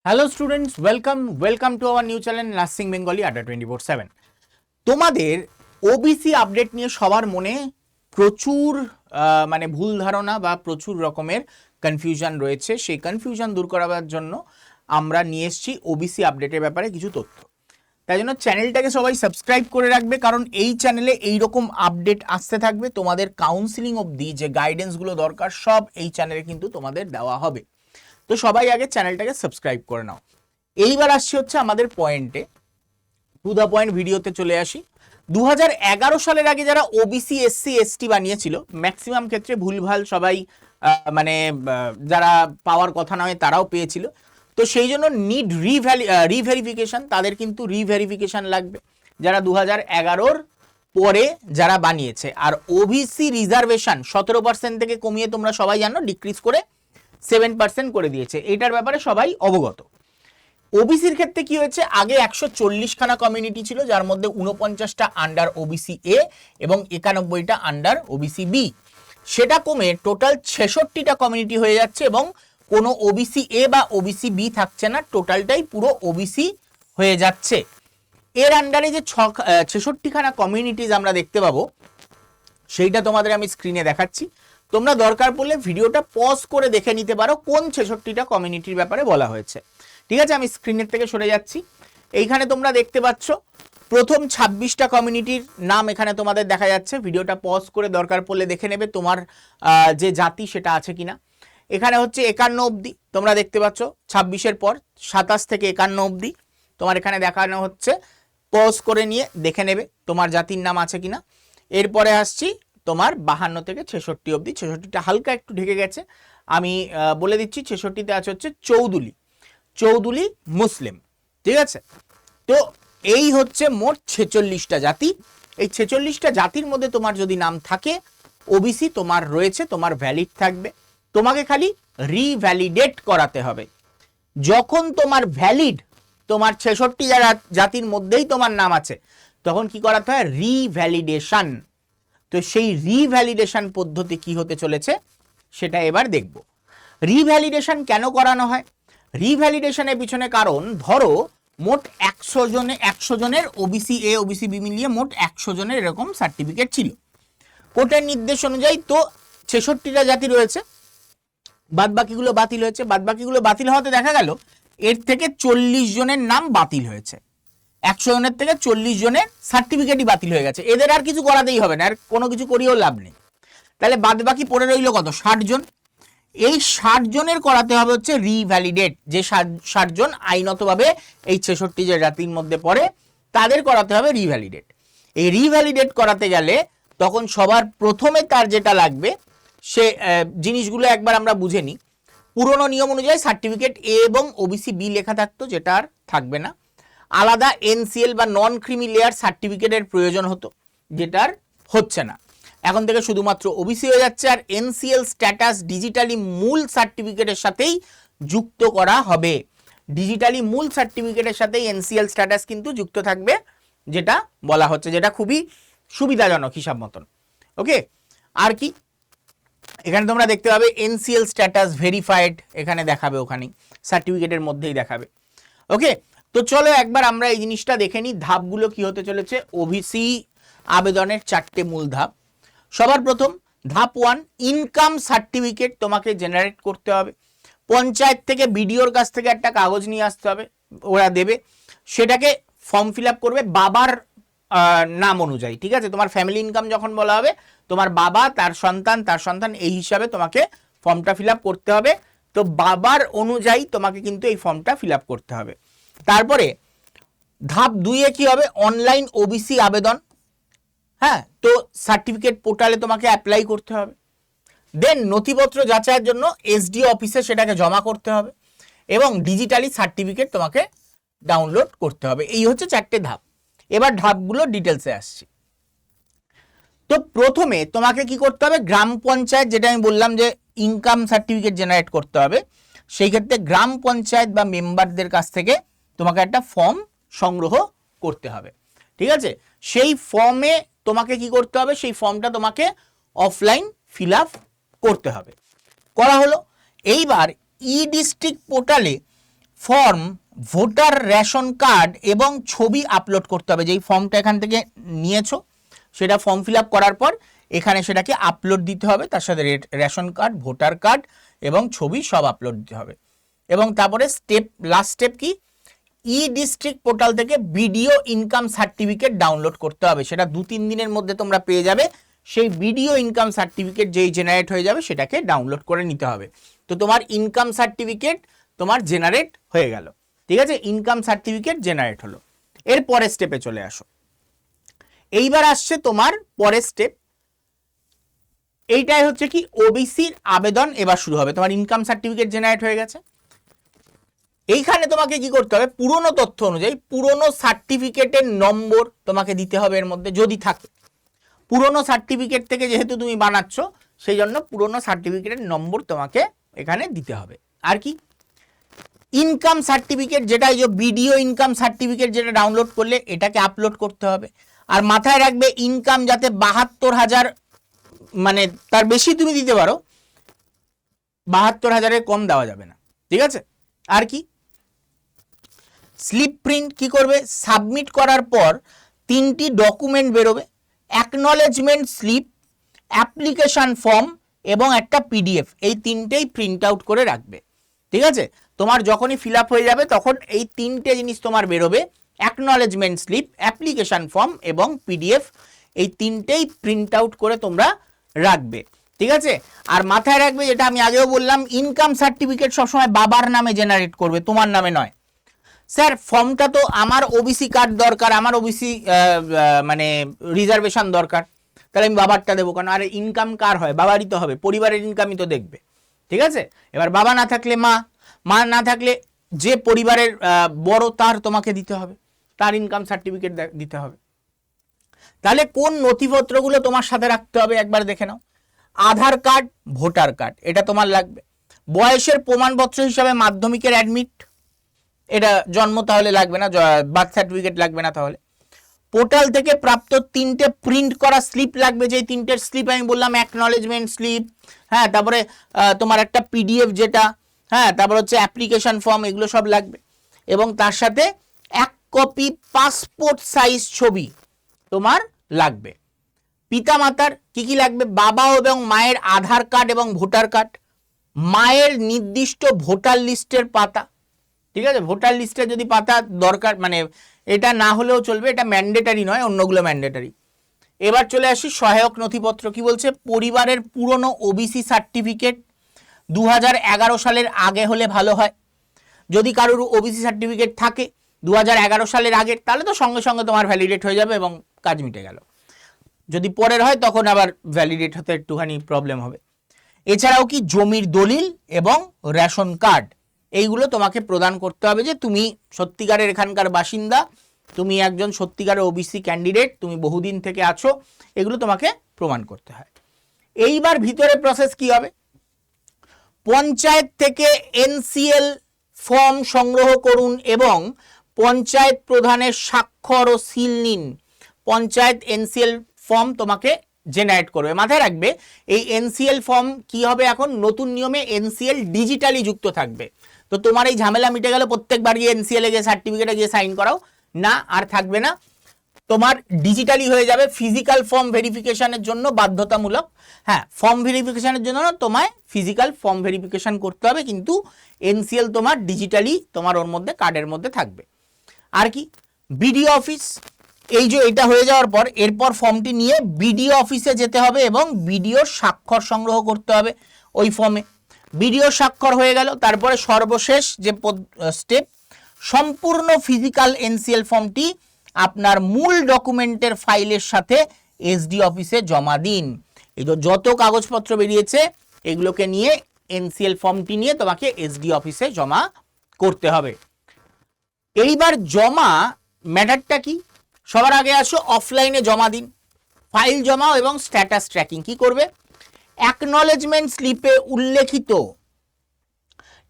Hello students, welcome to our new channel nursing Bengali আড্ডা 24/7। তোমাদের OBC update নিয়ে সবার মনে প্রচুর মানে ভুল ধারণা বা প্রচুর রকমের কনফিউশন রয়েছে। সেই কনফিউশন দূর করার জন্য আমরা নিয়ে এসেছি ওবিসি আপডেটের ব্যাপারে কিছু তথ্য। তাই জন্য চ্যানেলটাকে সবাই সাবস্ক্রাইব করে রাখবে, কারণ এই চ্যানেলে এইরকম আপডেট আসতে থাকবে। তোমাদের কাউন্সিলিং অবধি যে গাইডেন্সগুলো দরকার সব এই চ্যানেলে কিন্তু তোমাদের দেওয়া হবে। তো সবাই আগে চ্যানেলটাকে সাবস্ক্রাইব করে নাও। এইবার আসছি হচ্ছে আমাদের পয়েন্টে, টু দ্য পয়েন্ট ভিডিওতে চলে আসি। 2011 সালের আগে যারা ওবিসি এসসি এসটি বানিয়েছিল, ম্যাক্সিমাম ক্ষেত্রে ভুলভাল সবাই মানে যারা পাওয়ার কথা নয় তারাও পেয়েছিল। তো সেই জন্য নিড রিভেরিফিকেশন, তাদের কিন্তু রিভেরিফিকেশন লাগবে যারা 2011-র পরে যারা বানিয়েছে। আর ওবিসি রিজার্ভেশন 17% থেকে কমিয়ে তোমরা সবাই জানো ডিক্রিজ করে 7% করে দিয়েছে। এটার ব্যাপারে সবাই অবগত। ওবিসির ক্ষেত্রে কি হয়েছে, আগে 140খানা কমিউনিটি ছিল, যার মধ্যে 49টা আন্ডার ওবিসি এ এবং 91টা আন্ডার ওবিসি বি। সেটা কমে টোটাল 66টা কমিউনিটি হয়ে যাচ্ছে এবং কোনো ওবিসি এ বা ওবিসি বি থাকছে না, টোটালটাই পুরো ওবিসি হয়ে যাচ্ছে। এর আন্ডারে যে 66খানা কমিউনিটিজ আমরা দেখতে পাবো, সেইটা তোমাদের আমি স্ক্রিনে দেখাচ্ছি। তোমরা দরকার পড়লে ভিডিওটা পজ করে দেখে নিতে পারো কোন 66টা কমিউনিটির ব্যাপারে বলা হয়েছে। ঠিক আছে, আমি স্ক্রিনের থেকে সরে যাচ্ছি। এইখানে তোমরা দেখতে পাচ্ছ প্রথম 26টা কমিউনিটির নাম এখানে তোমাদের দেখা যাচ্ছে। ভিডিওটা পজ করে দরকার পড়লে দেখে নেবে তোমার যে জাতি সেটা আছে কিনা। এখানে হচ্ছে 51 অবধি তোমরা দেখতে পাচ্ছ, 26-এর পর 27 থেকে 51 অবধি তোমার এখানে দেখানো হচ্ছে। পজ করে নিয়ে দেখে নেবে তোমার জাতির নাম আছে কিনা। এরপরে আসছি তোমার 52 থেকে 66 অবধি। 66টা হালকা একটু ঢেকে গেছে, আমি বলে দিচ্ছি। 66তে আছে হচ্ছে চৌদুলি মুসলিম। ঠিক আছে, তো এই হচ্ছে মোট 46টা জাতি। এই 46টা জাতির মধ্যে তোমার যদি নাম থাকে ওবিসি তোমার রয়েছে, তোমার ভ্যালিড থাকবে। তোমাকে খালি রিভ্যালিডেট করাতে হবে। যখন তোমার ভ্যালিড, তোমার 66 জাতির মধ্যেই তোমার নাম আছে, তখন কি করাতে হয়, রিভ্যালিডেশন। তো সেই রিভ্যালিডেশন পদ্ধতি কি হতে চলেছে সেটা এবার দেখব। রিভ্যালিডেশন কেন করানো হয়? রিভ্যালিডেশনের পিছনে কারণ, ধরো মোট 100 জনের ওবিসি এ ওবিসি বি মিলিয়ে মোট 100 জনের এরকম সার্টিফিকেট ছিল কোর্টের নির্দেশ অনুযায়ী। তো 66টা জাতি রয়েছে, বাদবাকিগুলো বাতিল হয়েছে। বাদবাকিগুলো বাতিল হওয়াতে দেখা গেল এর থেকে 40 জনের নাম বাতিল হয়েছে। 100 জনের থেকে 40 জনের সার্টিফিকেটই বাতিল হয়ে গেছে। এদের আর কিছু করাতেই হবে না, আর কোনো কিছু করিয়েও লাভ নেই। তাহলে বাদবাকি পড়ে রইল কত, 60 জন। এই 60 জনের করাতে হবে হচ্ছে রিভ্যালিডেট। যে 60 জন আইনতভাবে এই 66 যে জাতির মধ্যে পড়ে তাদের করাতে হবে রিভ্যালিডেট। এই রিভ্যালিডেট করাতে গেলে তখন সবার প্রথমে তার যেটা লাগবে সে জিনিসগুলো একবার আমরা বুঝে নিই। পুরনো নিয়ম অনুযায়ী সার্টিফিকেট এ এবং ওবিসি বি লেখা থাকতো, যেটা আর থাকবে না। আলাদা এনসিএল বা নন ক্রিমি লেয়ার সার্টিফিকেটের প্রয়োজন হতো, যেটা আর হচ্ছে না। এখন থেকে শুধুমাত্র ওবিসি হয়ে যাচ্ছে, আর এনসিএল স্ট্যাটাস ডিজিটালি মূল সার্টিফিকেটের সাথেই যুক্ত করা হবে। ডিজিটালি মূল সার্টিফিকেটের সাথেই এনসিএল স্ট্যাটাস কিন্তু যুক্ত থাকবে, যেটা বলা হচ্ছে, যেটা খুবই সুবিধাজনক হিসাব মতন। ওকে, আর কি এখানে তোমরা দেখতে পাবে এনসিএল স্ট্যাটাস ভেরিফাইড, এখানে দেখাবে, ওখানে সার্টিফিকেটের মধ্যেই দেখাবে। ওকে, তো চলো একবার আমরা এই জিনিসটা দেখে নিই ধাপগুলো কি হতে চলেছে। ওবিসি আবেদনের 4টে মূল ধাপ। সবার প্রথম ধাপ 1, ইনকাম সার্টিফিকেট তোমাকে জেনারেট করতে হবে। পঞ্চায়েত থেকে বিডিওর কাছ থেকে একটা কাগজ নিয়ে আসতে হবে, ওরা দেবে। সেটাকে ফর্ম ফিল আপ করবে বাবার নাম অনুযায়ী। ঠিক আছে, তোমার ফ্যামিলি ইনকাম যখন বলা হবে, তোমার বাবা তার সন্তান এই হিসাবে তোমাকে ফর্মটা ফিল আপ করতে হবে। তো বাবার অনুযায়ী তোমাকে কিন্তু এই ফর্মটা ফিল আপ করতে হবে। তারপরে ধাপ 2-এ কি হবে, অনলাইন ওবিসি আবেদন। হ্যাঁ, তো সার্টিফিকেট পোর্টালে তোমাকে অ্যাপ্লাই করতে হবে। দেন নথিপত্র যাচাইয়ের জন্য এসডিও অফিসে সেটাকে জমা করতে হবে এবং ডিজিটালি সার্টিফিকেট তোমাকে ডাউনলোড করতে হবে। এই হচ্ছে 4টে ধাপ। এবার ধাপগুলো ডিটেলসে আসছি। তো প্রথমে তোমাকে কি করতে হবে, গ্রাম পঞ্চায়েত, যেটা আমি বললাম যে ইনকাম সার্টিফিকেট জেনারেট করতে হবে, সেই ক্ষেত্রে গ্রাম পঞ্চায়েত বা মেম্বারদের কাছ থেকে তোমাকে একটা ফর্ম সংগ্রহ করতে হবে। ঠিক আছে, সেই ফর্মে তোমাকে কি করতে হবে, সেই ফর্মটা তোমাকে অফলাইন ফিল আপ করতে হবে। করা হলো। এইবার ই ডিস্ট্রিক্ট পোর্টালে ফর্ম, ভোটার রেশন কার্ড এবং ছবি আপলোড করতে হবে। যেই ফর্মটা এখান থেকে নিয়েছো সেটা ফর্ম ফিল আপ করার পর এখানে সেটাকে আপলোড দিতে হবে, তার সাথে রেশন কার্ড, ভোটার কার্ড এবং ছবি সব আপলোড দিতে হবে। এবং তারপরে লাস্ট স্টেপ কি, ই ডিস্ট্রিক্ট পোর্টাল থেকে বিডিও ইনকাম সার্টিফিকেট ডাউনলোড করতে হবে। সেটা 2-3 দিনের মধ্যে তোমরা পেয়ে যাবে। সেই বিডিও ইনকাম সার্টিফিকেট যেই জেনারেট হয়ে যাবে সেটাকে ডাউনলোড করে নিতে হবে। তো তোমার ইনকাম সার্টিফিকেট তোমার জেনারেট হয়ে গেল। ঠিক আছে, ইনকাম সার্টিফিকেট জেনারেট হলো। এর পরের স্টেপে চলে আসো। এইবার আসছে তোমার পরের স্টেপ, এইটাই হচ্ছে কি ওবিসির আবেদন এবার শুরু হবে। তোমার ইনকাম সার্টিফিকেট জেনারেট হয়ে গেছে, এইখানে তোমাকে কি করতে হবে, পুরনো তথ্য অনুযায়ী পুরনো সার্টিফিকেটের নম্বর তোমাকে দিতে হবে এর মধ্যে যদি থাকে। পুরনো সার্টিফিকেট থেকে যেহেতু তুমি বানাচ্ছ সেই জন্য পুরনো সার্টিফিকেটের নম্বর তোমাকে এখানে দিতে হবে। আর কি, ইনকাম সার্টিফিকেট যেটা এই যে বিডিও ইনকাম সার্টিফিকেট যেটা ডাউনলোড করলে এটাকে আপলোড করতে হবে। আর মাথায় রাখবে ইনকাম যাতে 72,000 মানে তার বেশি তুমি দিতে পারো, 72,000-এর কম দেওয়া যাবে না। ঠিক আছে, আর কি, স্লিপ প্রিন্ট কি করবে, সাবমিট করার পর 3টি ডকুমেন্ট বেরোবে, অ্যাকনলেজমেন্ট স্লিপ, অ্যাপ্লিকেশন ফর্ম এবং একটা পিডিএফ। এই 3টেই প্রিন্ট আউট করে রাখবে। ঠিক আছে, তোমার যখনই ফিল আপ হয়ে যাবে তখন এই 3টে জিনিস তোমার বেরোবে, অ্যাকনলেজমেন্ট স্লিপ, অ্যাপ্লিকেশন ফর্ম এবং পিডিএফ। এই 3টেই প্রিন্ট আউট করে তোমরা রাখবে। ঠিক আছে, আর মাথায় রাখবে যেটা আমি আগেও বললাম, ইনকাম সার্টিফিকেট সবসময় বাবার নামে জেনারেট করবে, তোমার নামে নয়। স্যার ফর্মটা তো আমার ওবিসি কার্ড দরকার, আমার ওবিসি মানে রিজার্ভেশন দরকার, তাহলে আমি বাবারটা দেবো কেন? আরে ইনকাম কার হয়? বাবারই তো হবে, পরিবারের ইনকামই তো দেখবে। ঠিক আছে, এবার বাবা না থাকলে মা, মা না থাকলে যে পরিবারের বড় তার তোমাকে দিতে হবে, তার ইনকাম সার্টিফিকেট দিতে হবে। তাহলে কোন নথিপত্রগুলো তোমার সাথে রাখতে হবে একবার দেখে নাও। আধার কার্ড, ভোটার কার্ড এটা তোমার লাগবে। বয়সের প্রমাণপত্র হিসাবে মাধ্যমিকের অ্যাডমিট, এটা জন্ম তাহলে লাগবে না, বার্থ সার্টিফিকেট লাগবে না। তাহলে পোর্টাল থেকে প্রাপ্ত 3টে প্রিন্ট করা স্লিপ লাগবে, যে 3টের স্লিপ আমি বললাম, অ্যাকনলেজমেন্ট স্লিপ, হ্যাঁ, তারপরে তোমার একটা পিডিএফ যেটা, হ্যাঁ, তারপর হচ্ছে অ্যাপ্লিকেশন ফর্ম, এগুলো সব লাগবে। এবং তার সাথে 1 কপি পাসপোর্ট সাইজ ছবি তোমার লাগবে। পিতামাতার কি কি লাগবে, বাবা এবং মায়ের আধার কার্ড এবং ভোটার কার্ড, মায়ের নির্দিষ্ট ভোটার লিস্টের পাতা। ঠিক আছে, ভোটার লিস্টের যদি পাতা দরকার, মানে এটা না হলেও চলবে, এটা ম্যান্ডেটারি নয়, অন্যগুলো ম্যান্ডেটারি। এবার চলে আসি সহায়ক নথিপত্র। কি বলছে, পরিবারের পুরনো ওবিসি সার্টিফিকেট 2011 সালের আগে হলে ভালো হয়। যদি কারোর ওবিসি সার্টিফিকেট থাকে 2011 সালের আগের, তাহলে তো সঙ্গে সঙ্গে তোমার ভ্যালিডেট হয়ে যাবে এবং কাজ মিটে গেল। যদি পরের হয় তখন আবার ভ্যালিডেট হতে একটুখানি প্রবলেম হবে। এছাড়াও কি জমির দলিল এবং রেশন কার্ড, এইগুলো তোমাকে প্রদান করতে হবে যে তুমি সত্যিকারের এখানকার বাসিন্দা, তুমি একজন সত্যিকারের ওবিসি ক্যান্ডিডেট, তুমি বহুদিন থেকে আছো, এগুলো তোমাকে প্রমাণ করতে হয়। এইবার ভিতরে প্রসেস কি হবে, পঞ্চায়েত থেকে এনসিএল ফর্ম সংগ্রহ করুন এবং পঞ্চায়েত প্রধানের স্বাক্ষর ও সিল নিন। পঞ্চায়েত এনসিএল ফর্ম তোমাকে জেনারেট করবে। মাথায় রাখবে এই এনসিএল ফর্ম কি হবে, এখন নতুন নিয়মে এনসিএল ডিজিটালি যুক্ত থাকবে। তো তোমার এই ঝামেলা মিটে গেল, প্রত্যেকবার গিয়ে এনসিএল এ গিয়ে সার্টিফিকেটে গিয়ে সাইন করাও না, আর থাকবে না, তোমার ডিজিটালি হয়ে যাবে। ফিজিক্যাল ফর্ম ভেরিফিকেশনের জন্য বাধ্যতামূলক, হ্যাঁ, ফর্ম ভেরিফিকেশনের জন্য না, তোমায় ফিজিক্যাল ফর্ম ভেরিফিকেশন করতে হবে, কিন্তু এনসিএল তোমার ডিজিটালি তোমার ওর মধ্যে কার্ডের মধ্যে থাকবে। আর কি, বিডিও অফিস, এই যে এটা হয়ে যাওয়ার পর এরপর ফর্মটি নিয়ে বিডিও অফিসে যেতে হবে এবং বিডিওর স্বাক্ষর সংগ্রহ করতে হবে ওই ফর্মে। বিডিও স্বাক্ষর হয়ে গেল, তারপরে সর্বশেষ যে স্টেপ, সম্পূর্ণ ফিজিক্যাল এনসিএল ফর্মটি আপনার মূল ডকুমেন্টের ফাইলের সাথে এসডি অফিসে জমা দিন। এই যত কাগজপত্র বেরিয়েছে এগুলোকে নিয়ে এনসিএল ফর্মটি নিয়ে তোমাকে এসডি অফিসে জমা করতে হবে। এইবার জমা ম্যাটারটা কি, সবার আগে আসো অফলাইনে জমা দিন, ফাইল জমা এবং স্ট্যাটাস ট্র্যাকিং। কি করবে, অ্যাকনলেজমেন্ট স্লিপে উল্লেখিত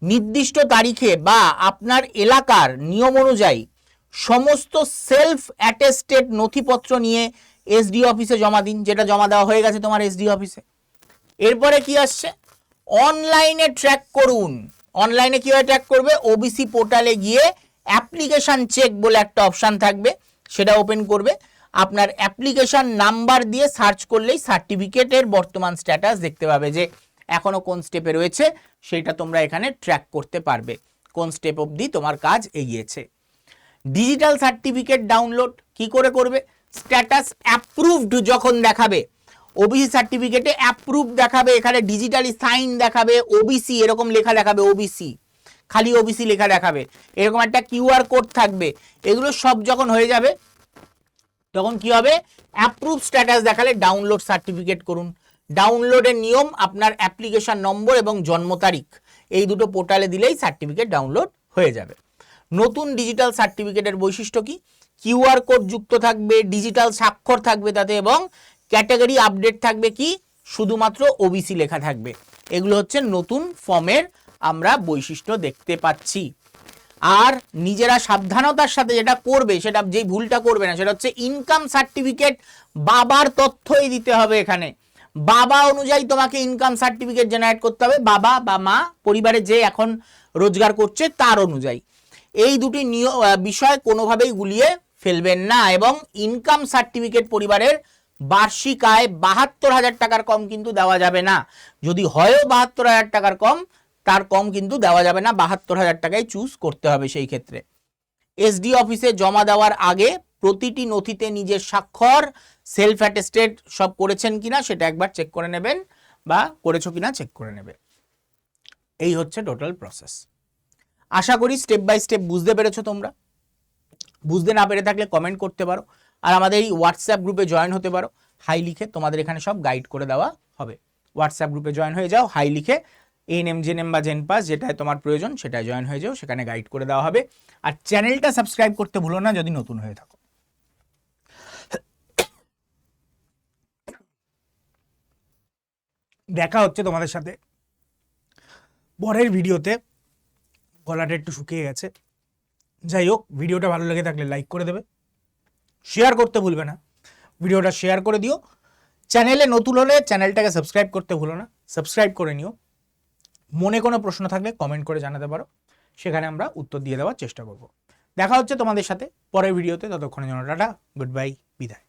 নির্দিষ্ট তারিখে বা আপনার এলাকার নিয়ম অনুযায়ী সমস্ত সেলফ অ্যাটেস্টেড নথিপত্র নিয়ে এসডি অফিসে জমা দিন, যেটা জমা দেওয়া হয়ে গেছে তোমার এসডি অফিসে। এরপরে কি আসছে, অনলাইনে ট্র্যাক করুন, অনলাইনে কিভাবে ট্র্যাক করবে? ওবিসি পোর্টালে গিয়ে অ্যাপ্লিকেশন চেক বলে একটা অপশান থাকবে, সেটা ওপেন করবে। আপনার অ্যাপ্লিকেশন নাম্বার দিয়ে সার্চ করলেই সার্টিফিকেটের বর্তমান স্ট্যাটাস দেখতে পাবে, যে এখনো কোন স্টেপে রয়েছে সেটা তোমরা এখানে ট্র্যাক করতে পারবে, কোন স্টেপ অবধি তোমার কাজ এগিয়েছে। ডিজিটাল সার্টিফিকেট ডাউনলোড কি করে করবে? স্ট্যাটাস অ্যাপ্রুভড যখন দেখাবে, ওবিসি সার্টিফিকেটে অ্যাপ্রুভ দেখাবে, এখানে ডিজিটালি সাইন দেখাবে, ওবিসি এরকম লেখা দেখাবে, ওবিসি খালি ওবিসি লেখা দেখাবে, এরকম একটা কিউআর কোড থাকবে। এগুলো সব যখন হয়ে যাবে তখন কি হবে? অ্যাপ্রুভ স্ট্যাটাস দেখালে ডাউনলোড সার্টিফিকেট করুন। ডাউনলোডের নিয়ম, আপনার অ্যাপ্লিকেশন নম্বর এবং জন্ম তারিখ এই দুটো পোর্টালে দিলেই সার্টিফিকেট ডাউনলোড হয়ে যাবে। নতুন ডিজিটাল সার্টিফিকেটের বৈশিষ্ট্য কি? কিউআর কোড যুক্ত থাকবে, ডিজিটাল স্বাক্ষর থাকবে তাতে, এবং ক্যাটাগরি আপডেট থাকবে কি? শুধুমাত্র ওবিসি লেখা থাকবে। এগুলো হচ্ছে নতুন ফর্মের আমরা বৈশিষ্ট্য দেখতে পাচ্ছি। আর নিজেরা সাবধানতার সাথে যেটা করবে, সেটা যেই ভুলটা করবে না, সেটা হচ্ছে ইনকাম সার্টিফিকেট বাবার তথ্যই দিতে হবে। এখানে বাবা অনুযায়ী তোমাকে ইনকাম সার্টিফিকেট জেনারেট করতে হবে, বাবা বা মা, পরিবারে যে এখন রোজগার করছে তার অনুযায়ী। এই দুটি বিষয় কোনোভাবেই গুলিয়ে ফেলবেন না। এবং ইনকাম সার্টিফিকেট পরিবারের বার্ষিক আয় 72,000 টাকার কম কিন্তু দেওয়া যাবে না। যদি হয়ও 72,000 টাকার কম, তার কম কিন্তু দেওয়া যাবে না, 72,000 টাকায় চুজ করতে হবে। সেই ক্ষেত্রে এসডি অফিসে জমা দেওয়ার আগে প্রতিটি নথিতে নিজের স্বাক্ষর, সেলফ অ্যাটেস্টেড সব করেছেন কিনা সেটা একবার চেক করে নেবেন, বা করেছো কিনা চেক করে নেবে। এই হচ্ছে টোটাল প্রসেস। আশা করি স্টেপ বাই স্টেপ বুঝতে পেরেছো তোমরা। বুঝতে না পেরে থাকলে কমেন্ট করতে পারো, আর আমাদের এই হোয়াটসঅ্যাপ গ্রুপে জয়েন হতে পারো। হাই লিখে তোমাদের এখানে সব গাইড করে দেওয়া হবে। হোয়াটসঅ্যাপ গ্রুপে জয়েন হয়ে যাও, হাই লিখে এএনএম জেএনএম বা জেনপাস যেটাই তোমার প্রয়োজন সেটাই জয়েন হয়ে যাও, সেখানে গাইড করে দেওয়া হবে। আর চ্যানেলটা সাবস্ক্রাইব করতে ভুলো না যদি নতুন হয়ে থাকো। দেখা হচ্ছে তোমাদের সাথে পরের ভিডিওতে। গলাটা একটু শুকিয়ে গেছে। যাই হোক, ভিডিওটা ভালো লেগে থাকলে লাইক করে দেবে, শেয়ার করতে ভুলবে না, ভিডিওটা শেয়ার করে দিও। চ্যানেলে নতুন হলে চ্যানেলটাকে সাবস্ক্রাইব করতে ভুলো না, সাবস্ক্রাইব করে নিও। মনে কোনো প্রশ্ন থাকলে কমেন্ট করে জানাতে পারো, সেখানে আমরা উত্তর দিয়ে দেওয়ার চেষ্টা করব। দেখা হচ্ছে তোমাদের সাথে পরের ভিডিওতে, ততক্ষণের জন্য টাটা, গুড বাই, বিদায়।